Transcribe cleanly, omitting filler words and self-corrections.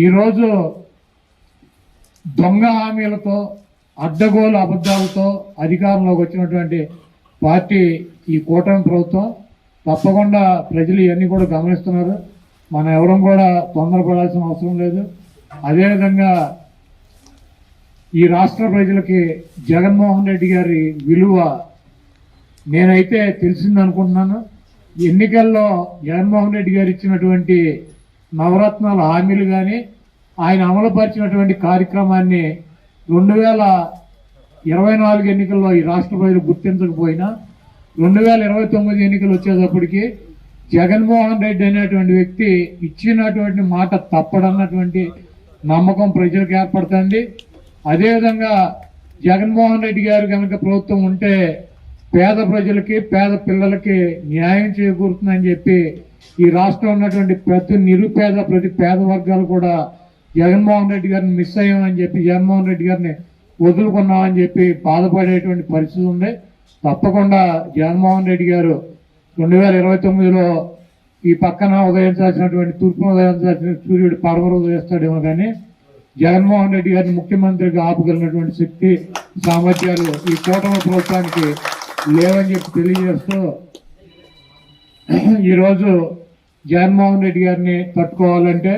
ఈరోజు దొంగ హామీలతో అడ్డగోలు అబద్ధాలతో అధికారంలోకి వచ్చినటువంటి పార్టీ ఈ కూటమి ప్రభుత్వం. తప్పకుండా ప్రజలు ఇవన్నీ కూడా గమనిస్తున్నారు. మనం ఎవరం కూడా తొందరపడాల్సిన అవసరం లేదు. అదేవిధంగా ఈ రాష్ట్ర ప్రజలకి జగన్మోహన్ రెడ్డి గారి విలువ నేనైతే తెలిసిందనుకుంటున్నాను. ఎన్నికల్లో జగన్మోహన్ రెడ్డి గారు ఇచ్చినటువంటి నవరత్నాల హామీలు కానీ ఆయన అమలుపరిచినటువంటి కార్యక్రమాన్ని 2024 ఎన్నికల్లో ఈ రాష్ట్ర ప్రజలు గుర్తించకపోయినా 2029 ఎన్నికలు వచ్చేటప్పటికి జగన్మోహన్ రెడ్డి అనేటువంటి వ్యక్తి ఇచ్చినటువంటి మాట తప్పడన్నటువంటి నమ్మకం ప్రజలకు ఏర్పడుతుంది. అదేవిధంగా జగన్మోహన్ రెడ్డి గారు కనుక ప్రభుత్వం ఉంటే పేద ప్రజలకి పేద పిల్లలకి న్యాయం చేకూరుతుందని చెప్పి ఈ రాష్ట్రంలో ఉన్నటువంటి ప్రతి నిరుపేద ప్రతి పేద వర్గాలు కూడా జగన్మోహన్ రెడ్డి గారిని మిస్ అయ్యామని చెప్పి జగన్మోహన్ రెడ్డి గారిని వదులుకున్నామని చెప్పి బాధపడేటువంటి పరిస్థితి ఉంది. తప్పకుండా జగన్మోహన్ రెడ్డి గారు 2029లో ఈ పక్కన ఉదయించాల్సినటువంటి తూర్పున ఉదయించాల్సిన సూర్యుడు పడమర ఉదయిస్తాడేమో కానీ జగన్మోహన్ రెడ్డి గారిని ముఖ్యమంత్రిగా ఆపగలిగినటువంటి శక్తి సామర్థ్యాలు ఈ కూటమి ప్రభుత్వానికి లేవని చెప్పి తెలియజేస్తూ ఈరోజు జగన్మోహన్ రెడ్డి గారిని తట్టుకోవాలంటే